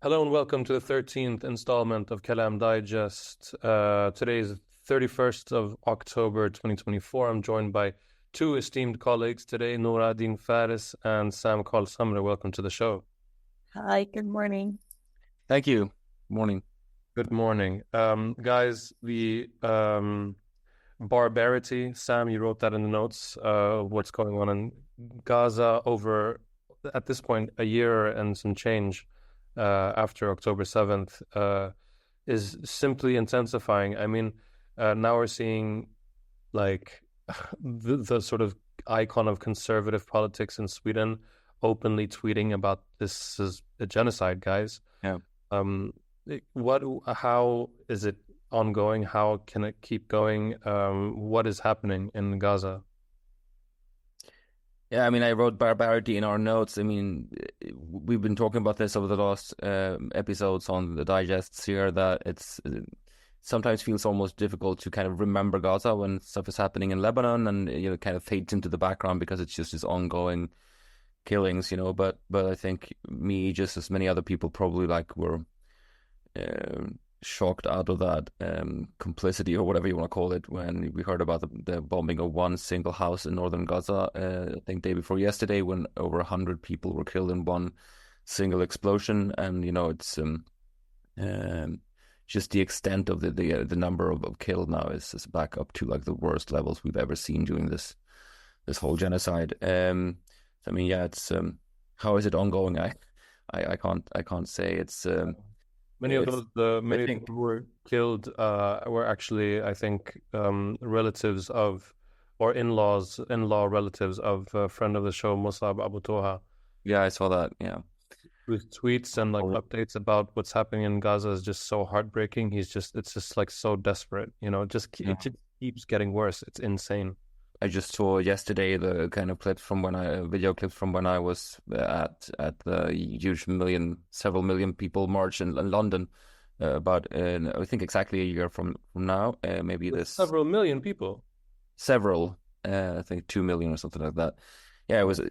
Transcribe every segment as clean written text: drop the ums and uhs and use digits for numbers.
Hello and welcome to the 13th installment of Kalam Digest. Today is 31st of October 2024. I'm joined by two esteemed colleagues today, Noura Din Faris and Sam Kol Samra. Welcome to the show. Hi, good morning. Thank you. Morning. Good morning. Guys, the barbarity, Sam, you wrote that in the notes, what's going on in Gaza over, at this point, a year and some change after October 7th is simply intensifying. I mean, now we're seeing like the sort of icon of conservative politics in Sweden openly tweeting about this is a genocide, guys. Yeah. How is it ongoing? How can it keep going? What is happening in Gaza? Yeah, I mean, I wrote barbarity in our notes. I mean, we've been talking about this over the last episodes on the digests here, that it sometimes feels almost difficult to kind of remember Gaza when stuff is happening in Lebanon, and kind of fades into the background because it's just this ongoing killings, But I think me, just as many other people, probably were shocked out of that complicity, or whatever you want to call it, when we heard about the bombing of one single house in northern Gaza, I think day before yesterday, when over 100 people were killed in one single explosion. And it's just the extent of the number of killed now is back up to the worst levels we've ever seen during this whole genocide. I mean, yeah, it's how is it ongoing? I can't say. It's many of people who were killed were actually, I think, relatives of, or in-law relatives of a friend of the show, Musab Abu Toha. Yeah, I saw that. Yeah, with tweets and updates about what's happening in Gaza is just so heartbreaking. It's just so desperate. It just keeps getting worse. It's insane. I just saw yesterday the kind of video clips from when I was at the huge several million people march in London about I think exactly a year from now. Maybe this several million people. I think 2 million or something like that. Yeah, it was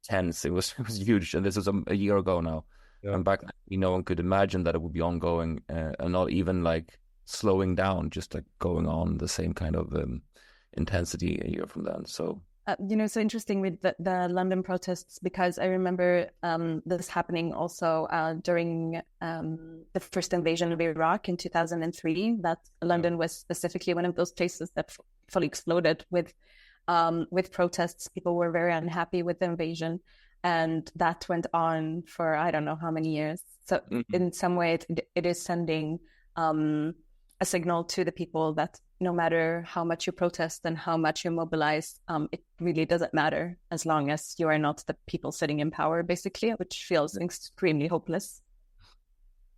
tense. It was huge, and this was a year ago now. Yeah. And back then, no one could imagine that it would be ongoing and not even slowing down, just going on the same kind of intensity a year from then. So so interesting with the London protests, because I remember this happening also during the first invasion of Iraq in 2003. That London was specifically one of those places that fully exploded with protests. People were very unhappy with the invasion, and that went on for I don't know how many years. So in some way it is sending a signal to the people that no matter how much you protest and how much you mobilize, it really doesn't matter as long as you are not the people sitting in power, basically, which feels extremely hopeless.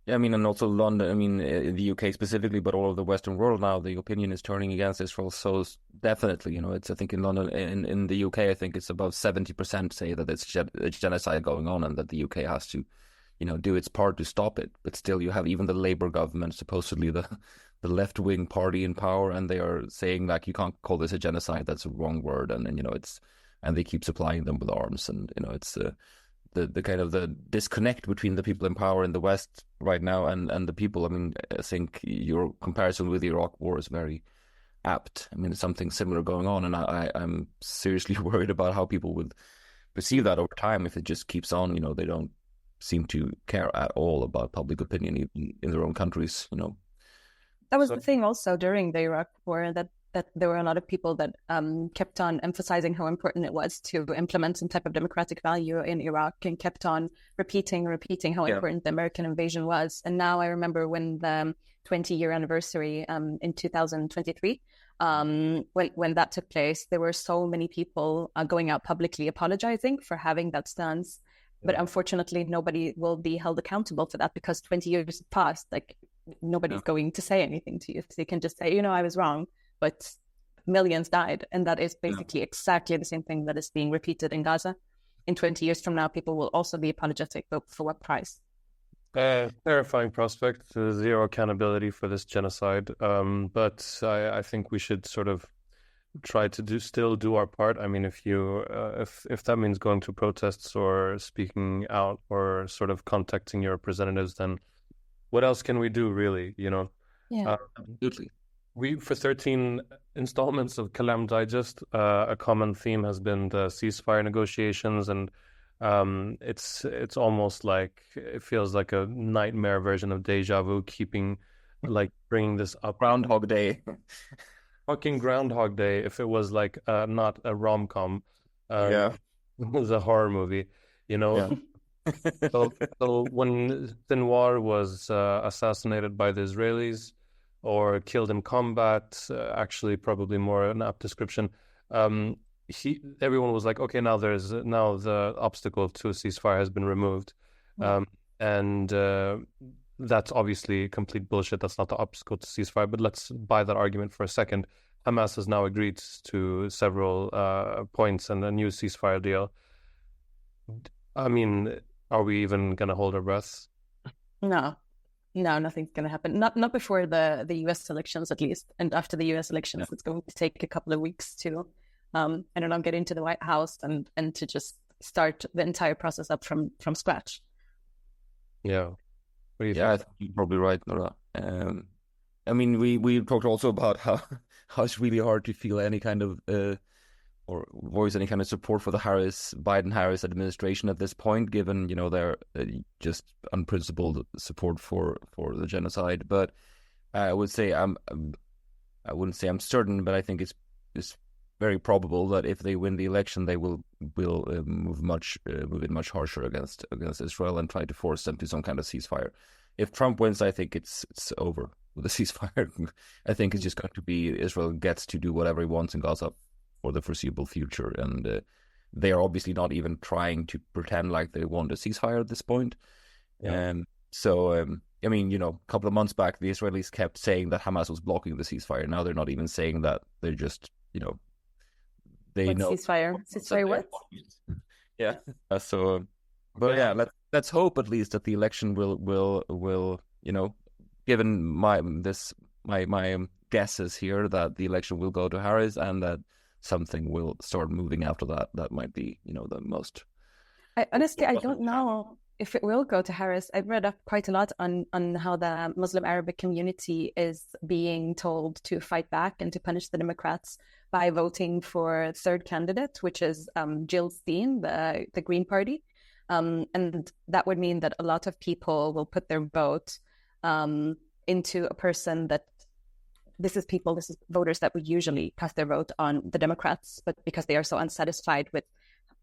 Yeah, I mean, and also London, I mean, the UK specifically, but all of the Western world now, the opinion is turning against Israel. So definitely, it's, I think in London, in the UK, I think it's about 70% say that it's genocide going on, and that the UK has to, do its part to stop it. But still, you have even the Labour government, supposedly the left-wing party in power, and they are saying you can't call this a genocide. That's a wrong word, and and they keep supplying them with arms, and it's the kind of the disconnect between the people in power in the West right now and the people. I mean, I think your comparison with the Iraq War is very apt. I mean, something similar going on, and I'm seriously worried about how people would perceive that over time if it just keeps on. They don't seem to care at all about public opinion even in their own countries. That was the thing also during the Iraq War, that there were a lot of people that kept on emphasizing how important it was to implement some type of democratic value in Iraq, and kept on repeating how important the American invasion was. And now I remember when the 20-year anniversary in 2023, when that took place, there were so many people going out publicly apologizing for having that stance. But unfortunately, nobody will be held accountable for that, because 20 years passed. Nobody's going to say anything to you. So you can just say, I was wrong, but millions died. And that is basically exactly the same thing that is being repeated in Gaza. In 20 years from now, people will also be apologetic, but for what price? Terrifying prospect, zero accountability for this genocide. But I think we should sort of try to still do our part. I mean, if that means going to protests or speaking out or sort of contacting your representatives, then what else can we do, really? Yeah. Absolutely. For 13 installments of Kalam Digest, a common theme has been the ceasefire negotiations, and it's almost like it feels like a nightmare version of deja vu, bringing this up. Groundhog Day. Fucking Groundhog Day. If it was like not a rom-com, Yeah. it was a horror movie, Yeah. So when Sinwar was assassinated by the Israelis or killed in combat, actually probably more an apt description, everyone was like, okay, now the obstacle to a ceasefire has been removed. And that's obviously complete bullshit. That's not the obstacle to ceasefire, but let's buy that argument for a second. Hamas has now agreed to several points and a new ceasefire deal. I mean, are we even going to hold our breaths? No, nothing's going to happen. Not before the US elections, at least. And after the US elections, it's going to take a couple of weeks to, I don't know, get into the White House and to just start the entire process up from scratch. Yeah. What do you think? I think you're probably right, Nora. I mean, we talked also about how it's really hard to feel any kind of or voice any kind of support for the Biden-Harris administration at this point, given their just unprincipled support for the genocide. But I would say I wouldn't say I'm certain, but I think it's very probable that if they win the election, they will move it much harsher against Israel and try to force them to some kind of ceasefire. If Trump wins, I think it's over with the ceasefire. I think it's just going to be Israel gets to do whatever he wants in Gaza for the foreseeable future, and they are obviously not even trying to pretend like they want a ceasefire at this point. Yeah. I mean, a couple of months back, the Israelis kept saying that Hamas was blocking the ceasefire. Now they're not even saying that. They're just, they what know ceasefire what? Yeah. Let's hope at least that the election will given my guesses here that the election will go to Harris and that something will start moving after that. That might be, the most. Honestly, I don't know if it will go to Harris. I've read up quite a lot on how the Muslim Arabic community is being told to fight back and to punish the Democrats by voting for third candidate, which is Jill Stein, the Green Party. And that would mean that a lot of people will put their vote into a person that this is voters that would usually cast their vote on the Democrats, but because they are so unsatisfied with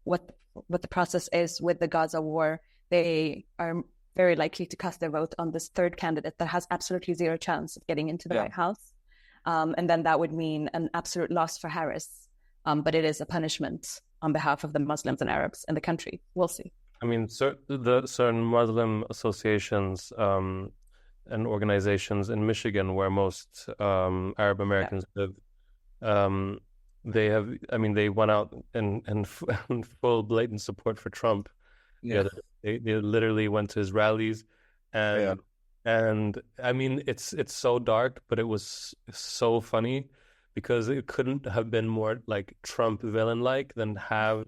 what the process is with the Gaza war, they are very likely to cast their vote on this third candidate that has absolutely zero chance of getting into the White House. And then that would mean an absolute loss for Harris. But it is a punishment on behalf of the Muslims and Arabs in the country. We'll see. I mean, certain Muslim associations and organizations in Michigan, where most Arab Americans live, they went out in full blatant support for Trump. They literally went to his rallies, and I mean, it's so dark, but it was so funny because it couldn't have been more like Trump villain-like than have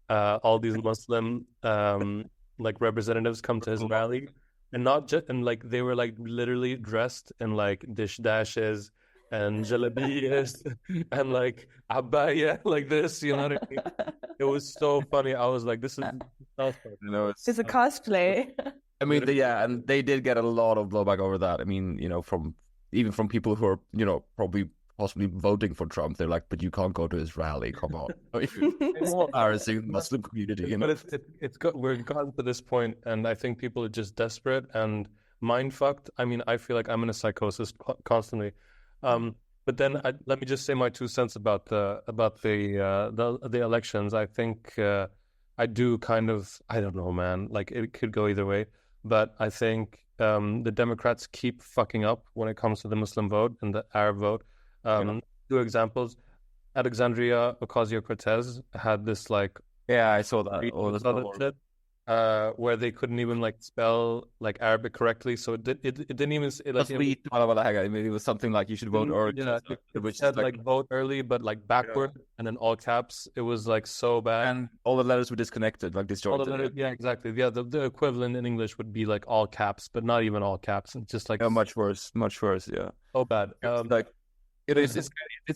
all these Muslim like representatives come to his rally, and not just they were like literally dressed in like dish dashes and jalabiyas and like abaya like this, you know what I mean? It was so funny. I was like, this is it's a cosplay. I mean, and they did get a lot of blowback over that. I mean, from people who are probably possibly voting for Trump. They're like, but you can't go to his rally. Come on, it's embarrassing the Muslim community. But we're gotten to this point, and I think people are just desperate and mind fucked. I mean, I feel like I'm in a psychosis constantly. But then let me just say my 2 cents about the elections. I think I do kind of, I don't know, man. Like it could go either way, but I think the Democrats keep fucking up when it comes to the Muslim vote and the Arab vote. 2 examples. Alexandria Ocasio-Cortez had this like I saw that. where they couldn't even like spell like Arabic correctly, so it didn't even maybe it was something like you should vote or which said like vote early but like backward and then all caps. It was like so bad, and all the letters were disconnected, like disjointed. Yeah, exactly. Yeah, the equivalent in English would be like all caps, but not even all caps. It's just like much worse. Yeah, so bad. Like it's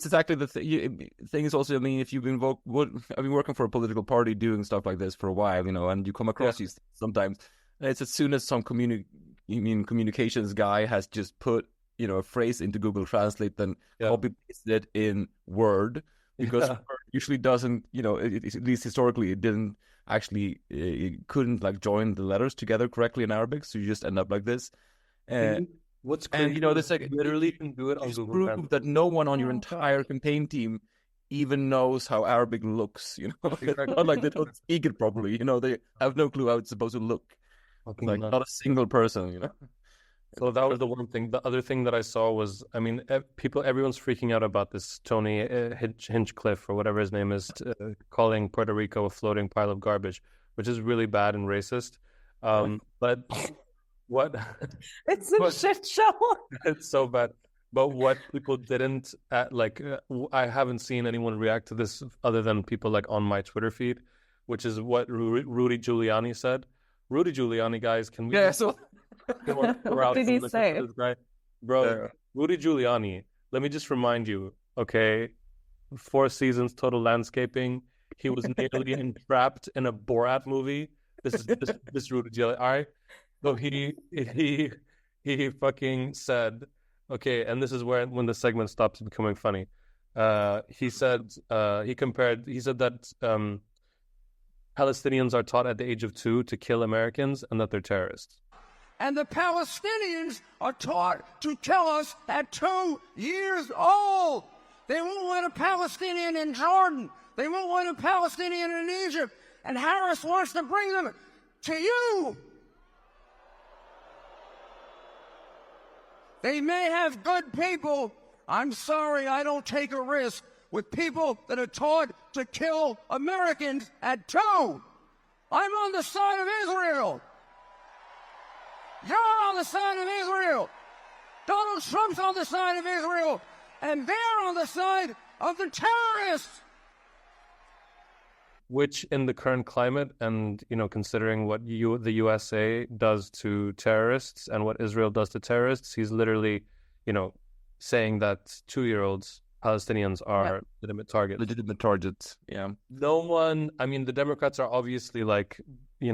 exactly the thing. Thing is also, I mean, if you've been I've been working for a political party doing stuff like this for a while, and you come across these sometimes. And it's as soon as some communications guy has just put a phrase into Google Translate, then copy pasted it in Word, because Word usually doesn't, at least historically, it didn't actually, it couldn't like join the letters together correctly in Arabic, so you just end up like this. What's crazy, this like literally can do it on Google Translate. Prove that no one on your entire campaign team even knows how Arabic looks. Not like they don't speak it properly. They have no clue how it's supposed to look. Like not a single person. So that was the one thing. The other thing that I saw was, I mean, everyone's freaking out about this Tony Hinchcliffe or whatever his name is, calling Puerto Rico a floating pile of garbage, which is really bad and racist. But what? It's a shit show. It's so bad. But what people didn't I haven't seen anyone react to this other than people like on my Twitter feed, which is what Rudy Giuliani said. Rudy Giuliani, guys, can we? Yeah. So what did he say, bro? Rudy Giuliani. Let me just remind you. Okay, 4 seasons, total landscaping. He was nearly entrapped in a Borat movie. This is Rudy Giuliani. All right. So he fucking said, okay, and this is when the segment stops becoming funny. He said that Palestinians are taught at the age of 2 to kill Americans and that they're terrorists. And the Palestinians are taught to kill us at 2 years old. They won't want a Palestinian in Jordan. They won't want a Palestinian in Egypt. And Harris wants to bring them to you. They may have good people. I'm sorry, I don't take a risk with people that are taught to kill Americans at 2. I'm on the side of Israel. You're on the side of Israel. Donald Trump's on the side of Israel. And they're on the side of the terrorists. Which in the current climate and, considering what the USA does to terrorists and what Israel does to terrorists, he's literally, saying that 2-year-olds, Palestinians are legitimate targets. Yeah. No one, I mean, the Democrats are obviously like, they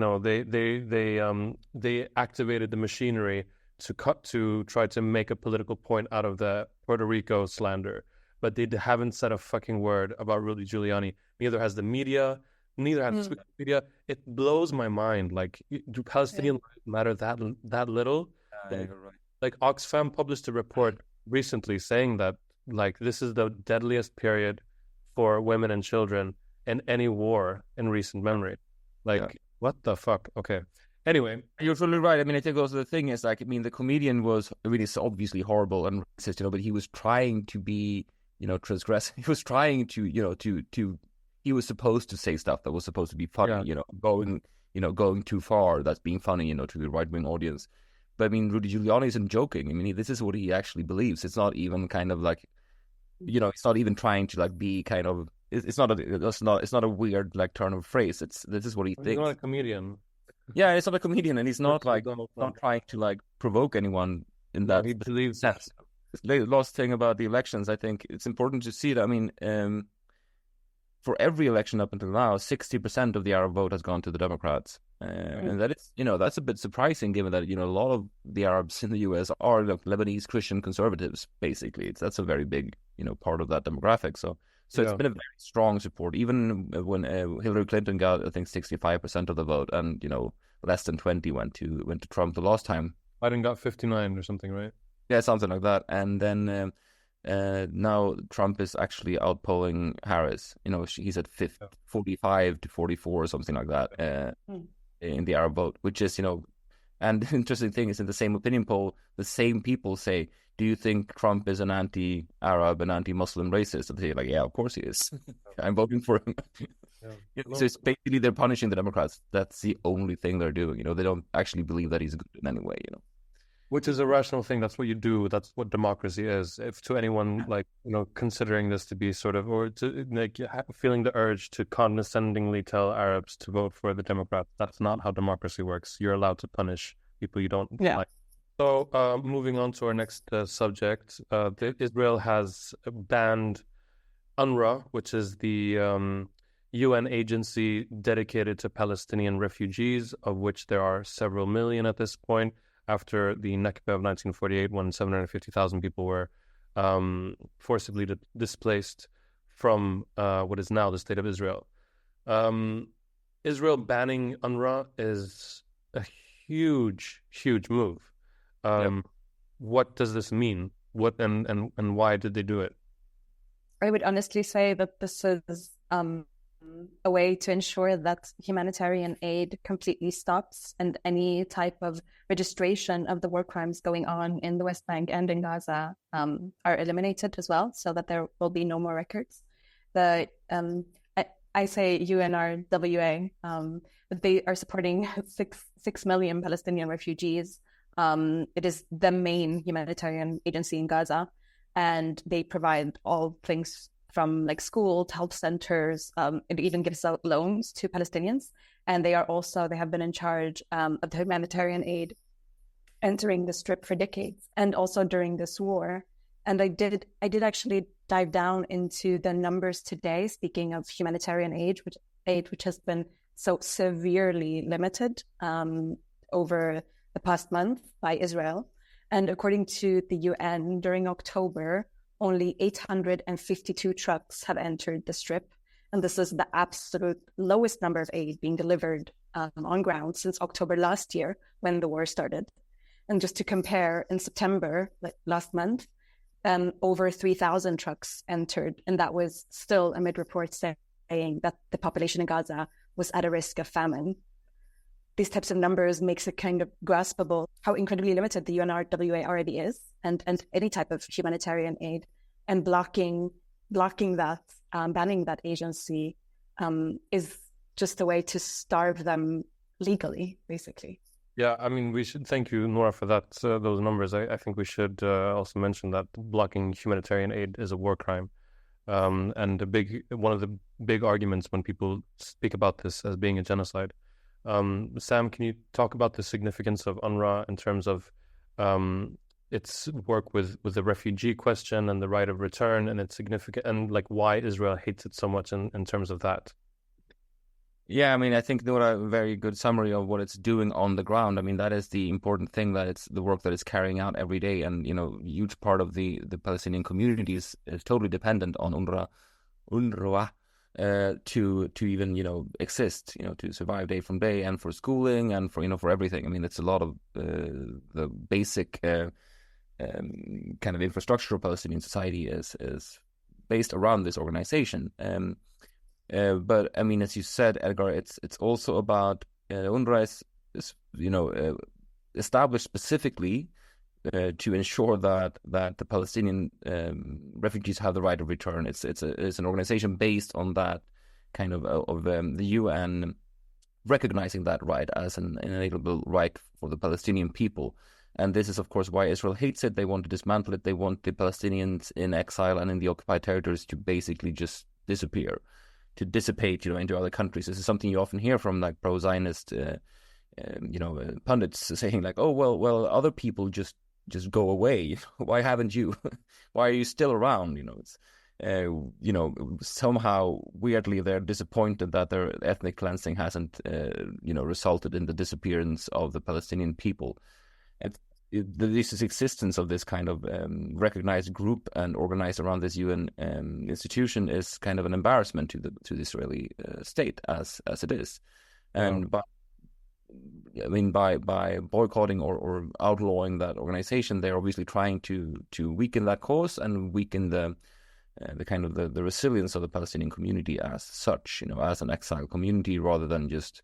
activated the machinery to try to make a political point out of the Puerto Rico slander. But they haven't said a fucking word about Rudy Giuliani. Neither has the media. Neither has the media. It blows my mind. Like, do Palestinian lives matter that little? You're right. Like, Oxfam published a report recently saying that, like, this is the deadliest period for women and children in any war in recent memory. Like, what the fuck? Okay. Anyway, you're totally right. I mean, I think also the thing is, like, I mean, the comedian was really obviously horrible and racist, but he was trying to be, transgressive. He was trying to, he was supposed to say stuff that was supposed to be funny, going too far. That's being funny, to the right-wing audience. But I mean, Rudy Giuliani isn't joking. I mean, this is what he actually believes. It's not even kind of like, it's not even trying to like be kind of. It's not a weird like turn of phrase. This is what he thinks. He's not a comedian. Yeah, he's not a comedian, and he's not like not trying to like provoke anyone in that he believes sense. The last thing about the elections, I think it's important to see that. I mean, for every election up until now, 60% of the Arab vote has gone to the Democrats. And that is, that's a bit surprising given that, a lot of the Arabs in the US are Lebanese Christian conservatives, basically. That's a very big, part of that demographic. So it's been a very strong support, even when Hillary Clinton got, I think, 65% of the vote and, less than 20 went to Trump the last time. Biden got 59 or something, right? Yeah, something like that. And then now Trump is actually outpolling Harris. He's at 45 to 44 or something like that in the Arab vote, which is, and the interesting thing is in the same opinion poll, the same people say, do you think Trump is an anti-Arab and anti-Muslim racist? And they say, like, yeah, of course he is. I'm voting for him. So it's basically they're punishing the Democrats. That's the only thing they're doing. They don't actually believe that he's good in any way. Which is a rational thing. That's what you do. That's what democracy is. If to anyone considering this to be sort of, or to feeling the urge to condescendingly tell Arabs to vote for the Democrats, that's not how democracy works. You're allowed to punish people you don't like. So moving on to our next subject, Israel has banned UNRWA, which is the UN agency dedicated to Palestinian refugees, of which there are several million at this point, after the Nakba of 1948, when 750,000 people were forcibly displaced from what is now the State of Israel. Israel banning UNRWA is a huge, huge move. What does this mean? What and why did they do it? I would honestly say that this is a way to ensure that humanitarian aid completely stops and any type of registration of the war crimes going on in the West Bank and in Gaza are eliminated as well, so that there will be no more records. I say UNRWA, but they are supporting 6 million Palestinian refugees. It is the main humanitarian agency in Gaza, and they provide all things from school to health centers. It even gives out loans to Palestinians. And they have been in charge of the humanitarian aid entering the Strip for decades, and also during this war. And I did actually dive down into the numbers today, speaking of humanitarian aid, which has been so severely limited over the past month by Israel. And according to the UN, during October, only 852 trucks have entered the Strip. And this is the absolute lowest number of aid being delivered on ground since October last year, when the war started. And just to compare, in September, last month, over 3,000 trucks entered. And that was still amid reports saying that the population in Gaza was at a risk of famine. These types of numbers makes it kind of graspable how incredibly limited the UNRWA already is, and any type of humanitarian aid, and blocking that, banning that agency is just a way to starve them legally, basically. Yeah, I mean, we should thank you, Nora, for that. Those numbers. I think we should also mention that blocking humanitarian aid is a war crime, and one of the big arguments when people speak about this as being a genocide. Sam, can you talk about the significance of UNRWA in terms of its work with the refugee question and the right of return, and its significant, and why Israel hates it so much in terms of that? Yeah, I mean, I think Nora, a very good summary of what it's doing on the ground. I mean, that is the important thing, that it's the work that it's carrying out every day. And, huge part of the Palestinian community is totally dependent on UNRWA to even exist, to survive day from day, and for schooling, and for everything. I mean, it's a lot of the basic kind of infrastructure of Palestinian society is based around this organization. But I mean, as you said, Edgar, it's also about UNRWA is established specifically to ensure that the Palestinian refugees have the right of return. It's an organization based on that kind of the UN recognizing that right as an inalienable right for the Palestinian people. And this is, of course, why Israel hates it. They want to dismantle it. They want the Palestinians in exile and in the occupied territories to basically just disappear, to dissipate, into other countries. This is something you often hear from pro-Zionist, pundits saying oh, well, other people just go away. Why haven't you? Why are you still around? Somehow weirdly they're disappointed that their ethnic cleansing hasn't, resulted in the disappearance of the Palestinian people. And this existence of this kind of recognized group and organized around this UN institution is kind of an embarrassment to the Israeli state as it is. And by boycotting or outlawing that organization, they're obviously trying to weaken that cause and weaken the kind of the resilience of the Palestinian community as such, as an exile community, rather than just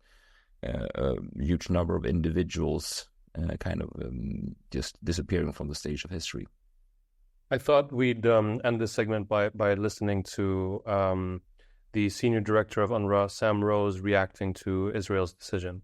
a huge number of individuals just disappearing from the stage of history. I thought we'd end this segment by listening to the senior director of UNRWA, Sam Rose, reacting to Israel's decision.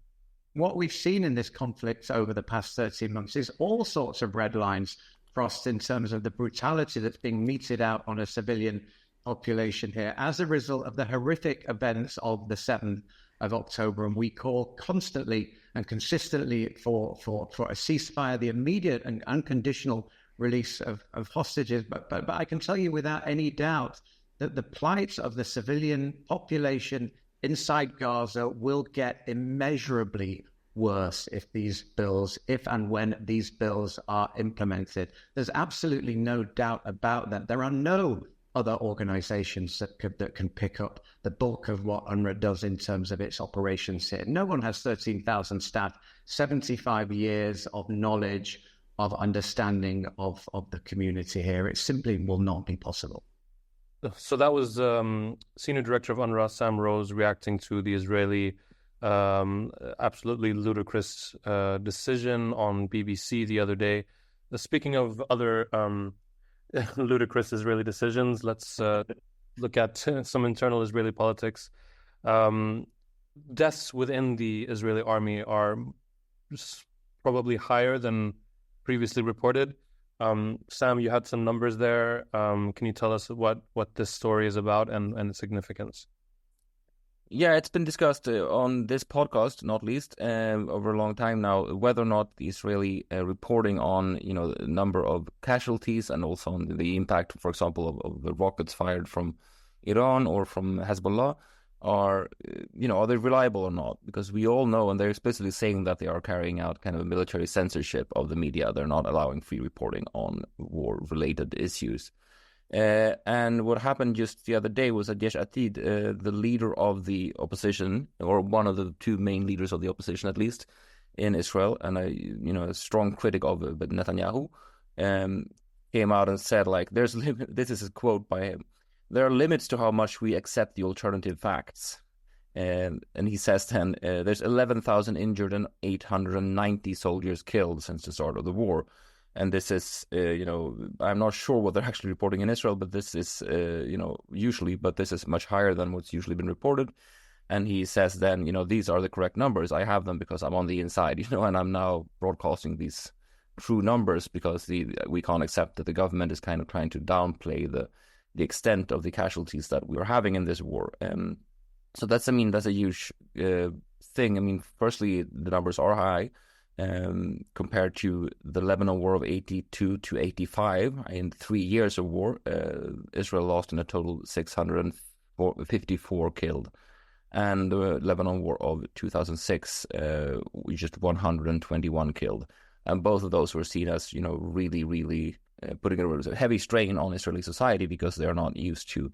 What we've seen in this conflict over the past 13 months is all sorts of red lines crossed in terms of the brutality that's being meted out on a civilian population here as a result of the horrific events of the 7th of October. And we call constantly and consistently for a ceasefire, the immediate and unconditional release of hostages. But I can tell you without any doubt that the plight of the civilian population inside Gaza will get immeasurably worse if and when these bills are implemented. There's absolutely no doubt about that. There are no other organizations that can pick up the bulk of what UNRWA does in terms of its operations here. No one has 13,000 staff, 75 years of knowledge, of understanding of the community here. It simply will not be possible. So that was Senior Director of UNRWA, Sam Rose, reacting to the Israeli absolutely ludicrous decision on BBC the other day. Speaking of other ludicrous Israeli decisions, let's look at some internal Israeli politics. Deaths within the Israeli army are probably higher than previously reported. Sam, you had some numbers there. Can you tell us what this story is about and its significance? Yeah, it's been discussed on this podcast, not least, over a long time now, whether or not the Israeli reporting on, the number of casualties and also on the impact, for example, of the rockets fired from Iran or from Hezbollah are they reliable or not? Because we all know, and they're explicitly saying that they are carrying out kind of a military censorship of the media. They're not allowing free reporting on war-related issues. And what happened just the other day was that Yesh Atid, the leader of the opposition, or one of the two main leaders of the opposition at least, in Israel, and a strong critic of Netanyahu, came out and said, this is a quote by him, "There are limits to how much we accept the alternative facts." And he says then, there's 11,000 injured and 890 soldiers killed since the start of the war. And this is, I'm not sure what they're actually reporting in Israel, but this is, usually, but this is much higher than what's usually been reported. And he says then, these are the correct numbers. I have them because I'm on the inside, and I'm now broadcasting these true numbers because we can't accept that the government is kind of trying to downplay the extent of the casualties that we are having in this war. So that's a huge thing. Firstly, the numbers are high. Compared to the Lebanon war of 82 to 85, in 3 years of war, Israel lost in a total 654 killed. And the Lebanon war of 2006, just 121 killed. And both of those were seen as, really, really putting a heavy strain on Israeli society because they're not used to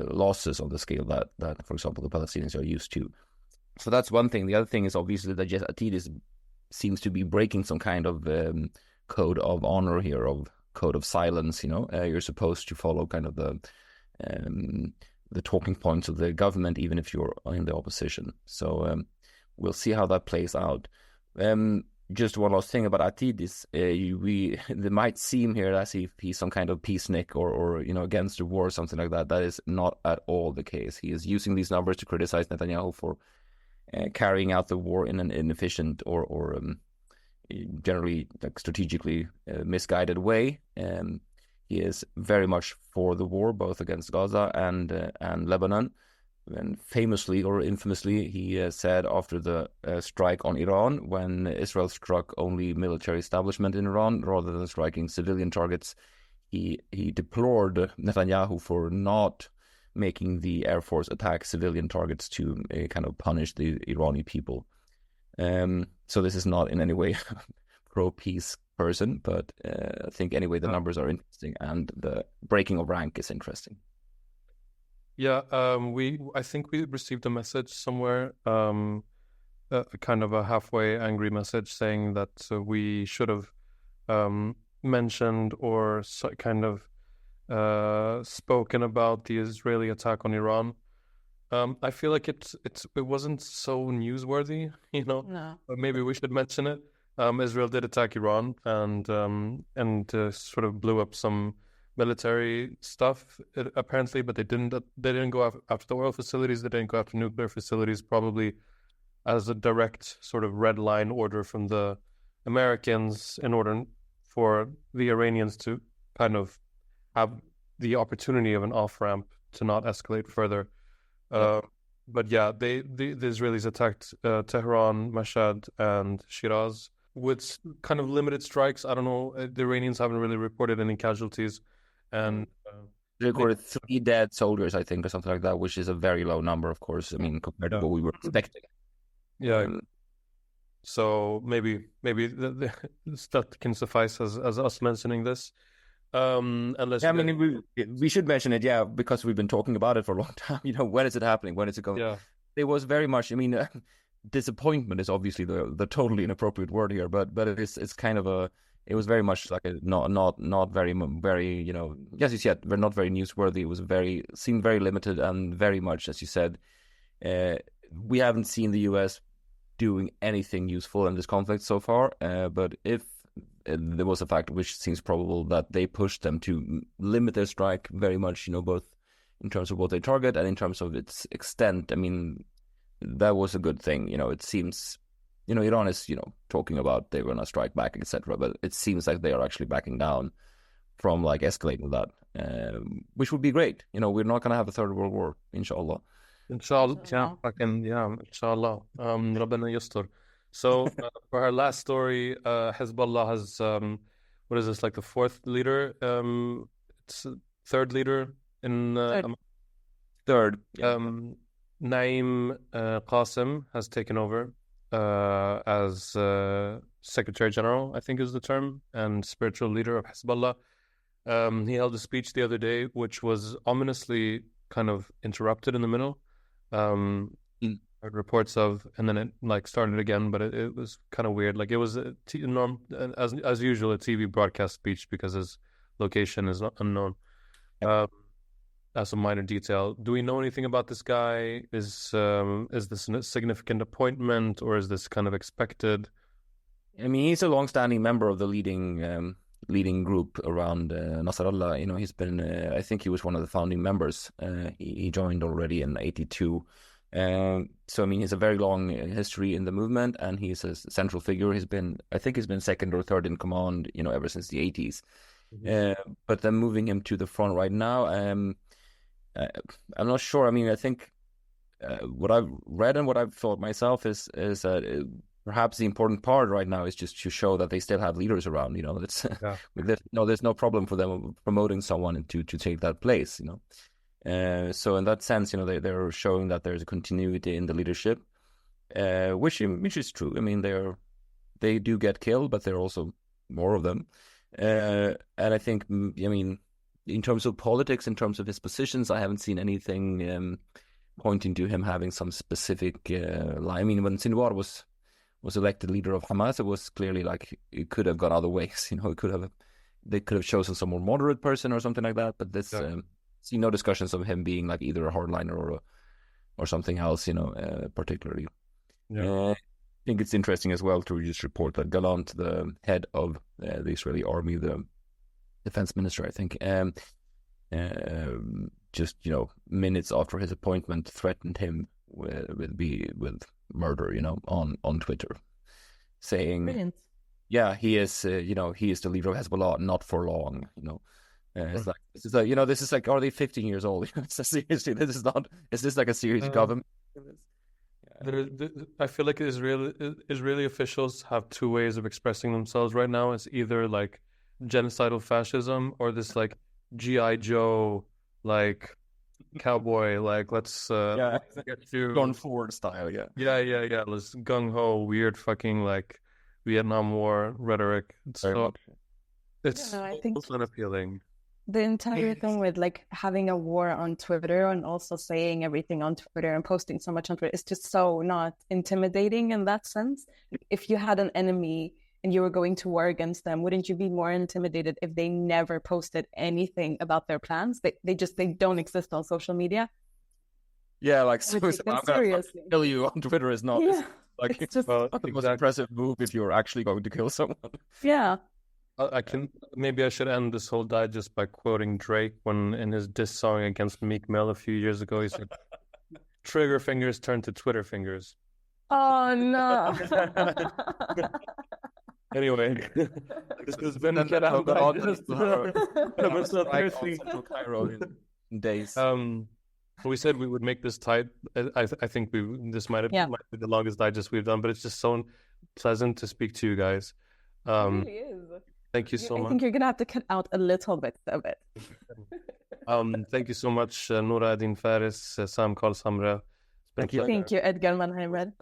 losses on the scale that, for example, the Palestinians are used to. So that's one thing. The other thing is obviously that Yesh Atid seems to be breaking some kind of code of honor here, of code of silence. You're supposed to follow kind of the talking points of the government, even if you're in the opposition. So we'll see how that plays out. Just one last thing about Atid is it might seem here as if he's some kind of peacenik or against the war or something like that. That is not at all the case. He is using these numbers to criticize Netanyahu for carrying out the war in an inefficient or generally strategically misguided way. He is very much for the war, both against Gaza and Lebanon. And famously or infamously, he said after the strike on Iran, when Israel struck only military establishment in Iran rather than striking civilian targets, he deplored Netanyahu for not making the Air Force attack civilian targets to kind of punish the Irani people. So this is not in any way pro-peace person, but I think anyway the numbers are interesting and the breaking of rank is interesting. Yeah, I think we received a message somewhere, kind of a halfway angry message saying that we should have mentioned or kind of spoken about the Israeli attack on Iran. I feel like it wasn't so newsworthy, No. But maybe we should mention it. Israel did attack Iran and sort of blew up some military stuff apparently, but they didn't go after the oil facilities. They didn't go after nuclear facilities, probably as a direct sort of red line order from the Americans in order for the Iranians to kind of have the opportunity of an off-ramp to not escalate further. But yeah, the Israelis attacked Tehran, Mashhad, and Shiraz with kind of limited strikes. I don't know. The Iranians haven't really reported any casualties. And they recorded 3 dead soldiers, I think, or something like that, which is a very low number, of course. I mean, compared to what we were expecting. Yeah. So maybe that can suffice as us mentioning this. Unless I mean, we should mention it, yeah, because we've been talking about it for a long time. When is it happening? When is it going? Yeah. It was very much. I mean, disappointment is obviously the totally inappropriate word here, but it's kind of it was very much like a not very, as you said, we're not very newsworthy. It was seemed very limited and very much, as you said, we haven't seen the US doing anything useful in this conflict so far. But if there was a fact which seems probable that they pushed them to limit their strike very much, both in terms of what they target and in terms of its extent. I mean, that was a good thing. It seems, Iran is, talking about they were going to strike back, etc. But it seems like they are actually backing down from like escalating that, which would be great. We're not going to have a third world war, inshallah. Inshallah, inshallah. Rabbana yastur. So for our last story, Hezbollah has what is this, like the fourth leader? It's third leader in third. Naim Qasim has taken over as Secretary General, I think is the term, and spiritual leader of Hezbollah. He held a speech the other day, which was ominously kind of interrupted in the middle. Reports of, and then it like started again, but it was kind of weird. Like it was as usual a TV broadcast speech because his location is unknown. That's a minor detail. Do we know anything about this guy? Is this a significant appointment, or is this kind of expected? I mean, he's a long-standing member of the leading group around Nasrallah. He's been, I think he was one of the founding members. He joined already in '82. So I mean, he's a very long history in the movement, and he's a central figure. I think he's been second or third in command, ever since the '80s. Mm-hmm. But then moving him to the front right now, I'm not sure. I mean, I think what I've read and what I've thought myself is that perhaps the important part right now is just to show that they still have leaders around. There's no problem for them promoting someone to take that place. So in that sense, they're showing that there's a continuity in the leadership, which is true. I mean, they do get killed, but there are also more of them. And I think, I mean, in terms of politics, in terms of his positions, I haven't seen anything pointing to him having some specific line. I mean, when Sinwar was elected leader of Hamas, it was clearly like it could have gone other ways. They could have chosen some more moderate person or something like that. But this. See no discussions of him being like either a hardliner or something else, particularly. Yeah. I think it's interesting as well to just report that Galant, the head of the Israeli army, the defense minister, I think, just minutes after his appointment, threatened him with murder, on Twitter, saying, Brilliant. Yeah, he is, he is the leader of Hezbollah, not for long, It's like, are they 15 years old? Seriously, is this like a serious government? I feel like Israeli officials have two ways of expressing themselves right now. It's either like genocidal fascism or this like G.I. Joe, like cowboy, like let's get you Gone Forward style, yeah. Let's gung-ho, weird fucking like Vietnam War rhetoric. It's I think unappealing. The entire thing with like having a war on Twitter and also saying everything on Twitter and posting so much on Twitter is just so not intimidating in that sense. If you had an enemy and you were going to war against them, wouldn't you be more intimidated if they never posted anything about their plans? They don't exist on social media. Yeah, like seriously, I'm gonna kill you on Twitter is not it's just the most impressive move if you're actually going to kill someone. Yeah. Maybe I should end this whole digest by quoting Drake when in his diss song against Meek Mill a few years ago, he said, "Trigger fingers turn to Twitter fingers." Oh no. Anyway, this has been Cairo in days. We said we would make this tight. I think this might be the longest digest we've done, but it's just so pleasant to speak to you guys. It really is. Thank you so much. I think you're gonna have to cut out a little bit of it. Thank you so much, Noura Adin Faris, Sam Kal Samra. Thank you, Edgar Manheimer.